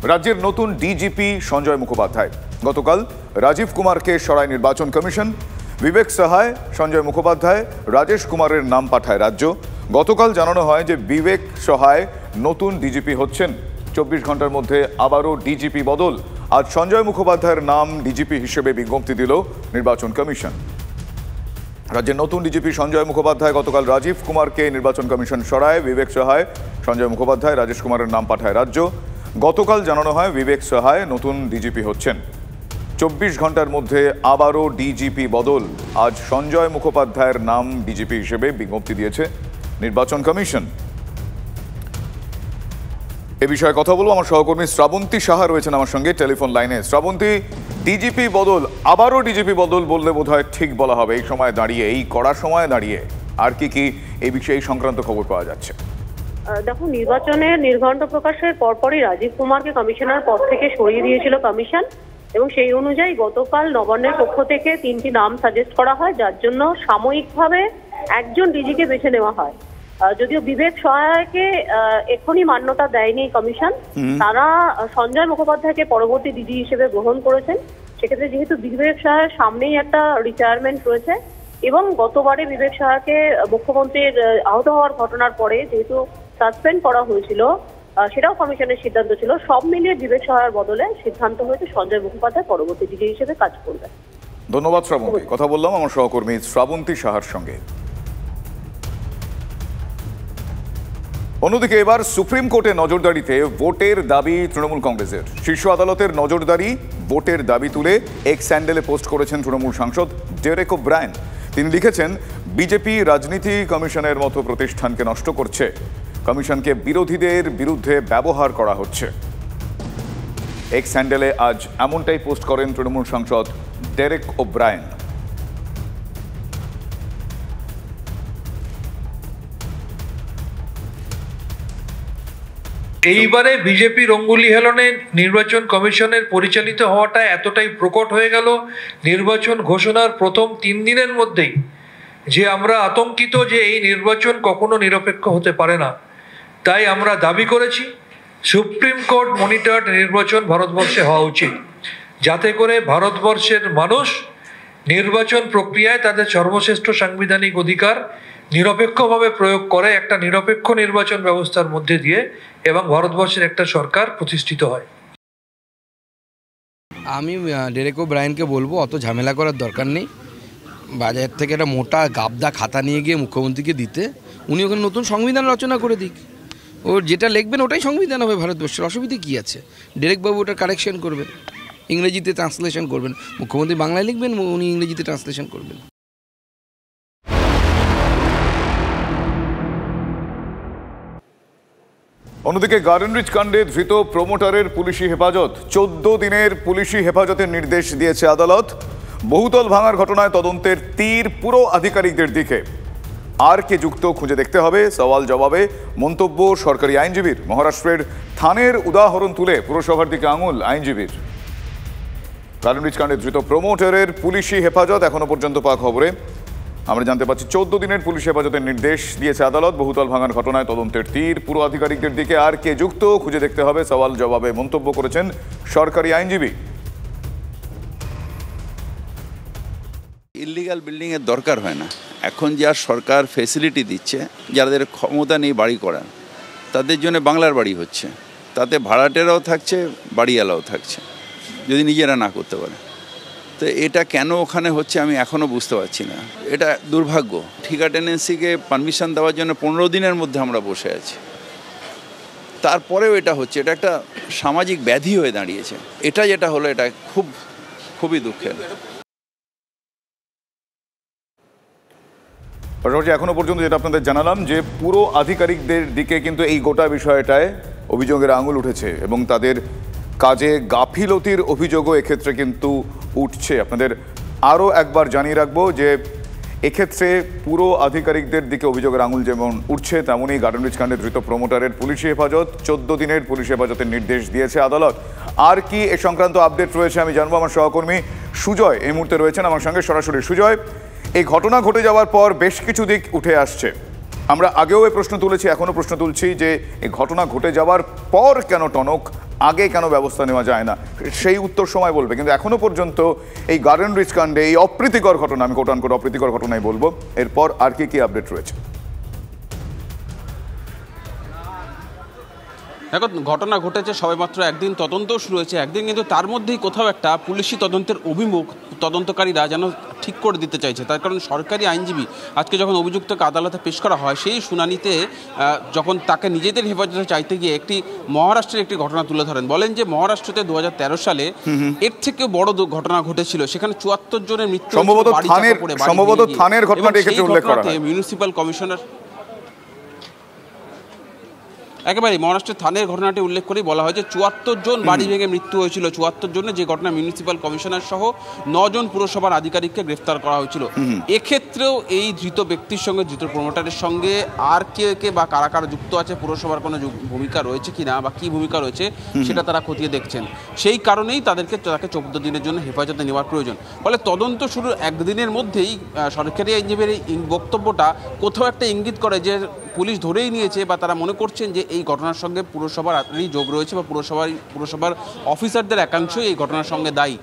রাজ্যের নতুন ডিজিপি সঞ্জয় মুখোপাধ্যায়। গতকাল রাজীব কুমারকে সরায় নির্বাচন কমিশন। বিবেক সাহায়, সঞ্জয় মুখোপাধ্যায়, রাজেশ কুমারের নাম পাঠায় রাজ্য। গতকাল জানানো হয় যে বিবেক সাহায় নতুন ডিজিপি হচ্ছেন। 24 ঘন্টার মধ্যে আবারও ডিজিপি বদল। আজ সঞ্জয় মুখোপাধ্যায়ের নাম ডিজিপি হিসেবে বিজ্ঞপ্তি দিল নির্বাচন কমিশন। রাজ্যের নতুন ডিজিপি সঞ্জয় মুখোপাধ্যায়। গতকাল রাজীব কুমারকে নির্বাচন কমিশন সরায়। বিবেক সাহায়, সঞ্জয় মুখোপাধ্যায়, রাজেশ কুমারের নাম পাঠায় রাজ্য। গতকাল জানানো হয় বিবেক সাহায় নতুন ডিজিপি হচ্ছেন। 24 ঘন্টার মধ্যে আবারও ডিজিপি বদল। আজ সঞ্জয় মুখোপাধ্যায়ের নাম ডিজিপি হিসেবে বিজ্ঞপ্তি দিয়েছে নির্বাচন কমিশন। এ বিষয়ে কথা বলবো, আমার সহকর্মী শ্রাবন্তী সাহা রয়েছেন আমার সঙ্গে টেলিফোন লাইনে। শ্রাবন্তী, ডিজিপি বদল, আবারও ডিজিপি বদল বললে বোধহয় ঠিক বলা হবে এই সময় দাঁড়িয়ে, এই কড়া সময়ে দাঁড়িয়ে। আর কি এই বিষয়ে এই সংক্রান্ত খবর পাওয়া যাচ্ছে? দেখো, নির্বাচনের নির্ঘণ্ট প্রকাশের পরপরই রাজীব কুমারকে কমিশনার পদ থেকে সরিয়ে দিয়েছিল কমিশন, এবং সেই অনুযায়ী গতকাল নবান্নের পক্ষ থেকে 3টি নাম সাজেস্ট করা হয়, যার জন্য সাময়িকভাবে একজন ডিজিকে বেছে নেওয়া হয়। যদিও বিবেক সহায়কে এখনই মান্যতা দেয়নি কমিশন, তারা সঞ্জয় মুখোপাধ্যায়কে পরবর্তী ডিজি হিসেবে গ্রহণ করেছেন। সেক্ষেত্রে যেহেতু বিবেক সহায়ের সামনেই একটা রিটায়ারমেন্ট রয়েছে, এবং গতবারে বিবেক সহায়কে মুখ্যমন্ত্রীর আহত হওয়ার ঘটনার পরে যেহেতু সাসপেন্ড করা হয়েছিল, সেটাও কমিশনের সিদ্ধান্ত ছিল। সব মিলিয়ে বিবেক সহায়ের বদলে সিদ্ধান্ত হয়েছে সঞ্জয় মুখোপাধ্যায় পরবর্তী ডিজি হিসেবে কাজ করবে। ধন্যবাদ শ্রাবন্তী। কথা বললাম আমার সহকর্মী শ্রাবন্তী সাহার সঙ্গে। অন্যদিকে এবার সুপ্রিম কোর্টে নজরদারিতে ভোটের দাবি তৃণমূল কংগ্রেসের। শীর্ষ আদালতের নজরদারি ভোটের দাবি তুলে এক্স স্যান্ডেলে পোস্ট করেছেন তৃণমূল সাংসদ ডেরেক ওব্রায়েন। তিনি লিখেছেন, বিজেপি রাজনীতি কমিশনের মতো প্রতিষ্ঠানকে নষ্ট করছে, কমিশনকে বিরোধীদের বিরুদ্ধে ব্যবহার করা হচ্ছে। এক্স স্যান্ডেলে আজ এমনটাই পোস্ট করেন তৃণমূল সাংসদ ডেরেক ওব্রায়েন। এইবারে বিজেপি রঙ্গুলি হেলনে নির্বাচন কমিশনের পরিচালিত হওয়াটা এতটাই প্রকট হয়ে গেল নির্বাচন ঘোষণার প্রথম 3 দিনের মধ্যেই, যে আমরা আতঙ্কিত যে এই নির্বাচন কখনো নিরপেক্ষ হতে পারে না। তাই আমরা দাবি করেছি সুপ্রিম কোর্ট মনিটরড নির্বাচন ভারতবর্ষে হওয়া উচিত, যাতে করে ভারতবর্ষের মানুষ নির্বাচন প্রক্রিয়ায় তাদের সর্বশ্রেষ্ঠ সাংবিধানিক অধিকার নিরপেক্ষভাবে প্রয়োগ করে একটা নিরপেক্ষ নির্বাচন ব্যবস্থার মধ্যে দিয়ে, এবং ভারতবর্ষের একটা সরকার প্রতিষ্ঠিত হয়। আমি ডেরেক ওব্রায়েনকে বলবো, অত ঝামেলা করার দরকার নেই। বাজার থেকে একটা মোটা গাবদা খাতা নিয়ে গিয়ে মুখ্যমন্ত্রীকে দিতে, উনি ওখানে নতুন সংবিধান রচনা করে দিক। ওর যেটা লিখবেন ওটাই সংবিধান হবে ভারতবর্ষের। অসুবিধে কী আছে? ডেরেকবাবু ওটা কারেকশন করবেন, ইংরেজিতে ট্রান্সলেশন করবেন। মুখ্যমন্ত্রী বাংলায় লিখবেন, উনি ইংরেজিতে ট্রান্সলেশন করবেন। অন্যদিকে গার্ডেনরিচ কাণ্ডে ধৃত প্রমোটারের পুলিশি হেফাজত। 14 দিনের পুলিশি হেফাজতের নির্দেশ দিয়েছে আদালত। বহুতল ভাঙার ঘটনায় তদন্তের তীর পুরো আধিকারিকদের দিকে। আর কে যুক্ত খুঁজে দেখতে হবে, সওয়াল জবাবে মন্তব্য সরকারি আইনজীবীর। মহারাষ্ট্রের থানের উদাহরণ তুলে পুরসভার দিকে আঙুল আইনজীবীর। গার্ডেনরিচ কাণ্ডে ধৃত প্রমোটারের পুলিশি হেফাজত এখনো পর্যন্ত পাওয়া খবরে আমরা জানতে পারছি 14 দিনের পুলিশ হেফাজতের নির্দেশ দিয়েছে আদালত। বহুতল ভাঙার ঘটনায় তদন্তের তীর পুরো আধিকারিকদের দিকে। আর কে যুক্ত খুঁজে দেখতে হবে, সওয়াল জবাবে মন্তব্য করেছেন সরকারি আইনজীবী। ইললিগাল বিল্ডিংয়ের দরকার হয় না। এখন যা সরকার ফেসিলিটি দিচ্ছে, যাদের ক্ষমতা নেই বাড়ি করার, তাদের জন্য বাংলার বাড়ি হচ্ছে। তাতে ভাড়াটেরাও থাকছে, বাড়িওয়ালাও থাকছে, যদি নিজেরা না করতে পারে। তো এটা কেন ওখানে হচ্ছে আমি এখনও বুঝতে পারছি না। এটা দুর্ভাগ্য। ঠিকা টেনেন্সিকে পারমিশন দেওয়ার জন্য 15 দিনের মধ্যে আমরা বসে আছি, তারপরেও এটা হচ্ছে। এটা একটা সামাজিক ব্যাধি হয়ে দাঁড়িয়েছে। এটা যেটা হলো, এটা খুবই দুঃখের। পাশাপাশি এখনো পর্যন্ত যেটা আপনাদের জানালাম, যে পুরো আধিকারিকদের দিকে কিন্তু এই গোটা বিষয়টায় অভিযোগের আঙুল উঠেছে, এবং তাদের কাজে গাফিলতির অভিযোগও এক্ষেত্রে কিন্তু উঠছে। আপনাদের আরও একবার জানিয়ে রাখবো যে এক্ষেত্রে পুরো আধিকারিকদের দিকে অভিযোগের আঙুল যেমন উঠছে, তেমনই গার্ডেনরিচ কাণ্ডে ধৃত প্রমোটারের পুলিশি হেফাজত। 14 দিনের পুলিশ হেফাজতের নির্দেশ দিয়েছে আদালত। আর কি এ সংক্রান্ত আপডেট রয়েছে আমি জানবো। আমার সহকর্মী সুজয় এই মুহূর্তে রয়েছেন আমার সঙ্গে সরাসরি। সুজয়, এই ঘটনা ঘটে যাওয়ার পর বেশ কিছু দিক উঠে আসছে। আমরা আগেও এই প্রশ্ন তুলেছি, এখনও প্রশ্ন তুলছি যে এই ঘটনা ঘটে যাওয়ার পর কেন টনক আগে কেন ব্যবস্থা নেওয়া যায় না, সেই উত্তর সময় বলবে। কিন্তু এখনো পর্যন্ত এই গার্ডেন রিচ কাণ্ডে এই অপ্রীতিকর ঘটনা, আমি কোট আনকোট অপ্রীতিকর ঘটনাই বলবো, এরপর আর কি আপডেট রয়েছে? দেখো, ঘটনা ঘটেছে সবেমাত্র একদিন, তদন্ত শুরু হয়েছে একদিন, কিন্তু তার মধ্যেই কোথাও একটা পুলিশি তদন্তের অভিমুখ তদন্তকারীরা যেন ঠিক করে দিতে চাইছে। তার কারণ সরকারি আইনজীবী আজকে যখন অভিযুক্তকে আদালতে পেশ করা হয়, সেই শুনানিতে যখন তাকে নিজেদের হেফাজতে চাইতে গিয়ে একটি মহারাষ্ট্রের একটি ঘটনা তুলে ধরেন। বলেন যে মহারাষ্ট্রতে 2013 সালে এর থেকেও বড় ঘটনা ঘটেছিল, সেখানে 74 জনের মৃত্যু, সম্ভবত থানের ঘটনাটি এক্ষেত্রে উল্লেখ করা হয়। মিউনিসিপ্যাল কমিশনার একেবারে মহারাষ্ট্রের থানের ঘটনাটি উল্লেখ করেই বলা হয় যে 74 জন বাড়ি ভেঙে মৃত্যু হয়েছিল। 74 জনের যে ঘটনা, মিউনিসিপ্যাল কমিশনার সহ 9 জন পুরসভার আধিকারিককে গ্রেফতার করা হয়েছিল। এক্ষেত্রেও এই ধৃত ব্যক্তির সঙ্গে, ধৃত প্রমোটারের সঙ্গে আর কে বা কারা কারা যুক্ত আছে, পুরসভার কোনো ভূমিকা রয়েছে কিনা বা কী ভূমিকা রয়েছে সেটা তারা খতিয়ে দেখছেন। সেই কারণেই তাকে 14 দিনের জন্য হেফাজতে নেওয়ার প্রয়োজন। ফলে তদন্ত শুরুর একদিনের মধ্যেই সরকারি আইনজীবীর এই বক্তব্যটা কোথাও একটা ইঙ্গিত করে যে পুলিশ ধরেই নিয়েছে বা তারা মনে করছেন যে এই ঘটনার সঙ্গে পুরসভার যোগ রয়েছে বা পুরসভার অফিসারদের একাংশই এই ঘটনার সঙ্গে দায়ী,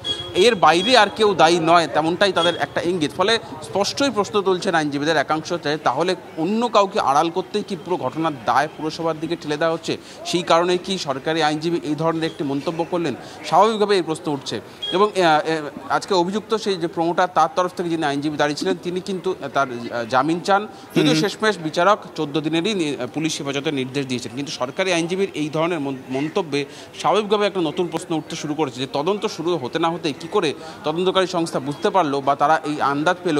এর বাইরে আর কেউ দায়ী নয়, তেমনটাই তাদের একটা ইঙ্গিত। ফলে স্পষ্টই প্রশ্ন তুলছেন আইনজীবীদের একাংশ, তাহলে অন্য কাউকে আড়াল করতেই কি পুরো ঘটনার দায় পুরসভার দিকে ঠেলে দেওয়া হচ্ছে? সেই কারণে কি সরকারি আইনজীবী এই ধরনের একটি মন্তব্য করলেন? স্বাভাবিকভাবে এই প্রশ্ন উঠছে। এবং আজকে অভিযুক্ত সেই যে প্রমোটার, তার তরফ থেকে যিনি আইনজীবী দাঁড়িয়েছিলেন, তিনি কিন্তু তার জামিন চান, যদিও শেষমেশ বিচারক 14 দিনেরই পুলিশ হেফাজতের নির্দেশ দিয়েছেন। কিন্তু সরকারি আইনজীবীর এই ধরনের মন্তব্যে স্বাভাবিকভাবে একটা নতুন প্রশ্ন উঠতে শুরু করেছে যে তদন্ত শুরু হতে না হতেই কী করে তদন্তকারী সংস্থা বুঝতে পারলো বা তারা এই আন্দাজ পেল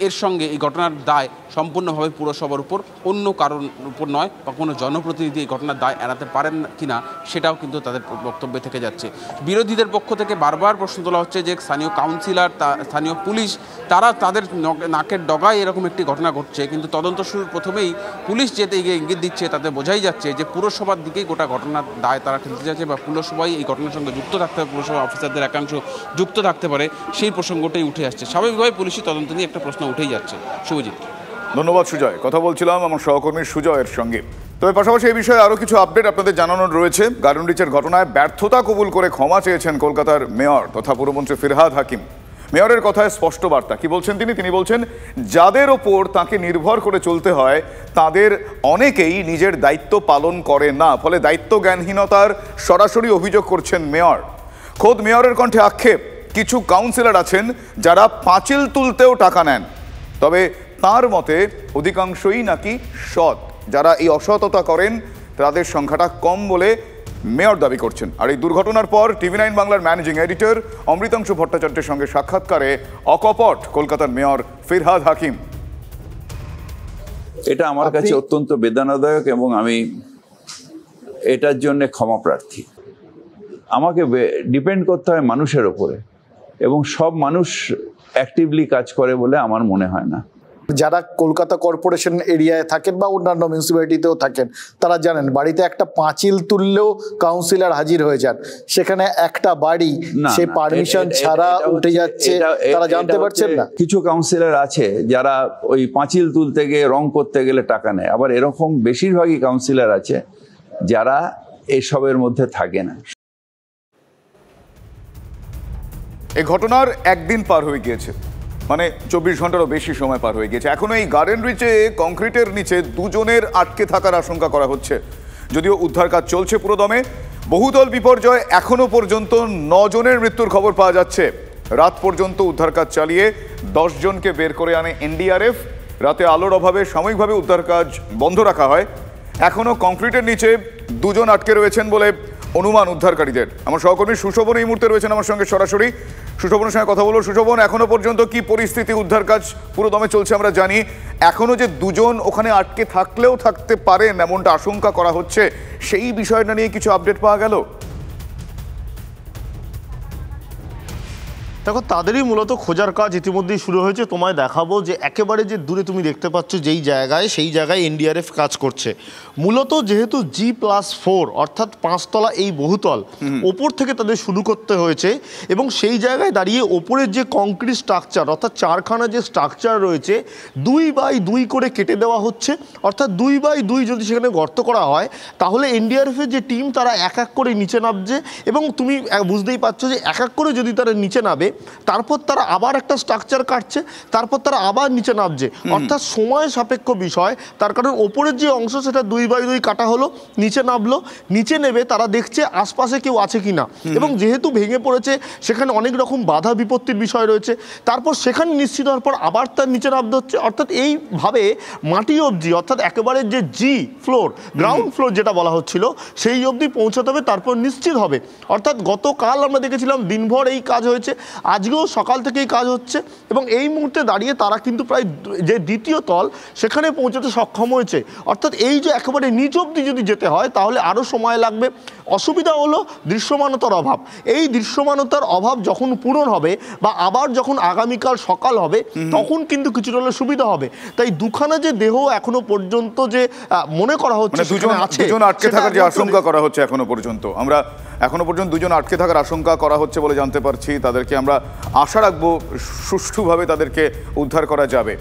এর সঙ্গে এই ঘটনার দায় সম্পূর্ণভাবে পুরসভার উপর, অন্য কারণ উপর নয়, বা কোনো জনপ্রতিনিধি এই ঘটনার দায় এড়াতে পারেন কিনা সেটাও কিন্তু তাদের বক্তব্যে থেকে যাচ্ছে। বিরোধীদের পক্ষ থেকে বারবার প্রশ্ন তোলা হচ্ছে যে স্থানীয় কাউন্সিলর, স্থানীয় পুলিশ, তারা তাদের নাকের ডগায় এরকম একটি ঘটনা ঘটছে, কিন্তু তদন্ত শুরুর প্রথমেই পুলিশ যেতে গিয়ে ইঙ্গিত দিচ্ছে, তাতে বোঝাই যাচ্ছে যে পুরসভার দিকেই গোটা ঘটনার দায় তারা ঠেলতে যাচ্ছে বা পুরসভাই এই ঘটনার সঙ্গে যুক্ত থাকতে হবে, পুরসভা অফিসারদের একাংশ যুক্ত থাকতে পারে, সেই প্রসঙ্গটাই উঠে আসছে। স্বাভাবিকভাবে পুলিশি তদন্ত নিয়ে একটা প্রশ্ন উঠেই যাচ্ছে। শুভজিৎ, ধন্যবাদ সুজয়। কথা বলছিলাম আমার সহকর্মী সুজয়ের সঙ্গে। তবে পাশাপাশি এই বিষয়ে আরও কিছু আপডেট আপনাদের জানানোর রয়েছে। গার্ডেন রিচের ঘটনায় ব্যর্থতা কবুল করে ক্ষমা চেয়েছেন কলকাতার মেয়র তথা পুরমন্ত্রী ফিরহাদ হাকিম। মেয়রের কথায় স্পষ্ট বার্তা। কি বলছেন তিনি বলছেন, যাদের ওপর তাকে নির্ভর করে চলতে হয় তাদের অনেকেই নিজের দায়িত্ব পালন করে না, ফলে দায়িত্ব জ্ঞানহীনতার সরাসরি অভিযোগ করছেন মেয়র। খোদ মেয়রের কণ্ঠে আক্ষেপ, কিছু কাউন্সিলর আছেন যারা পাঁচিল তুলতেও টাকা নেন, তবে তার মতে অধিকাংশই নাকি সৎ। যারা এই অসততা করেন তাদের সংখ্যাটা কম বলে মেয়র দাবি করছেন। আর এই দুর্ঘটনার পর TV9 বাংলার ম্যানেজিং এডিটর অমৃতাংশু ভট্টাচার্যের সঙ্গে সাক্ষাৎকারে অকপট কলকাতার মেয়র ফিরহাদ হাকিম। এটা আমার কাছে অত্যন্ত বেদনাদায়ক এবং আমি এটার জন্য ক্ষমা প্রার্থী। আমাকে ডিপেন্ড করতে হয় মানুষের ওপরে, এবং সব মানুষ অ্যাক্টিভলি কাজ করে বলে আমার মনে হয় না। যারা কলকাতা কর্পোরেশন এরিয়ায় থাকেন বা অন্যান্য মিউনিসিপ্যালিটিতেও থাকেন, তারা জানেন বাড়িতে একটা পাঁচিল তুললেও কাউন্সিলর হাজির হয়ে যান, সেখানে একটা বাড়ি সেই পারমিশন ছাড়া উঠে যাচ্ছে, তারা জানতে পারছেন না। কিছু কাউন্সিলর আছে যারা ওই পাঁচিল তুলতে গিয়ে রং করতে গেলে টাকা নেয়, আবার এরকম বেশিরভাগই কাউন্সিলর আছে যারা এসবের মধ্যে থাকে না। এই ঘটনার একদিন পার হয়ে গিয়েছে, মানে 24 ঘন্টারও বেশি সময় পার হয়ে গেছে। এখনো এই গার্ডেন রিচে কংক্রিটের নিচে দুজনের আটকে থাকার আশঙ্কা করা হচ্ছে, যদিও উদ্ধার কাজ চলছে পুরোদমে। বহুতল বিপর্যয়, এখনো পর্যন্ত 9 জনের মৃত্যুর খবর পাওয়া যাচ্ছে। রাত পর্যন্ত উদ্ধার কাজ চালিয়ে 10 জনকে বের করে আনে NDRF। রাতে আলোর অভাবে সাময়িকভাবে উদ্ধার কাজ বন্ধ রাখা হয়। এখনো কংক্রিটের নিচে 2 জন আটকে রয়েছেন বলে অনুমান উদ্ধারকারীদের। আমার সহকর্মী সুশোভন এই মুহূর্তে রয়েছেন আমার সঙ্গে সরাসরি। সুশোভনের সঙ্গে কথা বলবো। সুশোভন, এখনো পর্যন্ত কি পরিস্থিতি? উদ্ধার কাজ পুরো দমে চলছে আমরা জানি, এখনো যে 2 জন ওখানে আটকে থাকলেও থাকতে পারেন এমনটা আশঙ্কা করা হচ্ছে, সেই বিষয়টা নিয়ে কিছু আপডেট পাওয়া গেল? দেখো তাদেরই মূলত খোঁজার কাজ ইতিমধ্যেই শুরু হয়েছে। তোমায় দেখাবো যে একেবারে যে দূরে তুমি দেখতে পাচ্ছ যেই জায়গায়, সেই জায়গায় এনডিআরএফ কাজ করছে। মূলত যেহেতু G+4 অর্থাৎ 5 তলা এই বহুতল, ওপর থেকে তাদের শুরু করতে হয়েছে এবং সেই জায়গায় দাঁড়িয়ে ওপরের যে কংক্রিট স্ট্রাকচার অর্থাৎ চারখানা যে স্ট্রাকচার রয়েছে 2x2 করে কেটে দেওয়া হচ্ছে। অর্থাৎ 2x2 যদি সেখানে গর্ত করা হয় তাহলে এনডিআরএফের যে টিম তারা এক এক করে নিচে নামছে এবং তুমি বুঝতেই পারছো যে এক এক করে যদি তারা নিচে নামে তারপর তারা আবার একটা স্ট্রাকচার কাটছে, তারপর তারা আবার নিচে নামছে। অর্থাৎ সময় সাপেক্ষ বিষয়, তার কারণ ওপরের যে অংশ সেটা 2x2 কাটা হলো, নিচে নামলো, নিচে নেবে তারা দেখছে আশপাশে কেউ আছে কিনা এবং যেহেতু ভেঙে পড়েছে সেখানে অনেক রকম বাধা বিপত্তির বিষয় রয়েছে। তারপর সেখানে নিশ্চিত হওয়ার পর আবার তার নিচে নামতে হচ্ছে। অর্থাৎ এইভাবে মাটি অবধি অর্থাৎ একেবারে যে জি ফ্লোর, গ্রাউন্ড ফ্লোর যেটা বলা হচ্ছিল সেই অবধি পৌঁছাতে হবে, তারপর নিশ্চিত হবে। অর্থাৎ গতকাল আমরা দেখেছিলাম দিনভর এই কাজ হয়েছে, আজকেও সকাল থেকেই কাজ হচ্ছে এবং এই মুহূর্তে দাঁড়িয়ে তারা কিন্তু প্রায় যে দ্বিতীয় তল সেখানে পৌঁছাতে সক্ষম হয়েছে। অর্থাৎ এই যে একেবারে নিচ অবধি যদি যেতে হয় তাহলে আরও সময় লাগবে। অসুবিধা হলো দৃশ্যমানতার অভাব। এই দৃশ্যমানতার অভাব যখন পূরণ হবে বা আবার যখন আগামীকাল সকাল হবে তখন কিন্তু কিছুটা হলে সুবিধা হবে। তাই দুখানা যে দেহ এখনো পর্যন্ত যে মনে করা হচ্ছে দুজন আটকে থাকার যে আশঙ্কা করা হচ্ছে এখনো পর্যন্ত, আমরা এখনো পর্যন্ত দুজন আটকে থাকার আশঙ্কা করা হচ্ছে বলে জানতে পারছি। তাদেরকে আমরা আশা রাখবো সুষ্ঠুভাবে তাদেরকে উদ্ধার করা যাবে।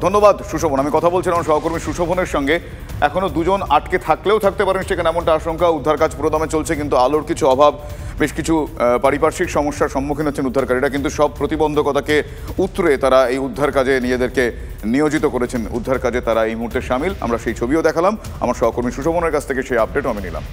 ধন্যবাদ সুশোভন। আমি কথা বলছিলাম সহকর্মী সুশোভনের সঙ্গে। এখনো দুজন আটকে থাকলেও থাকতে পারেন সেখানে এমনটা আশঙ্কা। উদ্ধার কাজ পুরোদমে চলছে কিন্তু আলোর কিছু অভাব, বেশ কিছু পারিপার্শ্বিক সমস্যার সম্মুখীন হচ্ছেন উদ্ধারকারীরা, কিন্তু সব প্রতিবন্ধকতাকে উতরে তারা এই উদ্ধার কাজে নিজেদেরকে নিয়োজিত করেছেন। উদ্ধার কাজে তারা এই মুহূর্তে সামিল। আমরা সেই ছবিও দেখালাম, আমার সহকর্মী সুশোভনের কাছ থেকে সেই আপডেটও আমি নিলাম।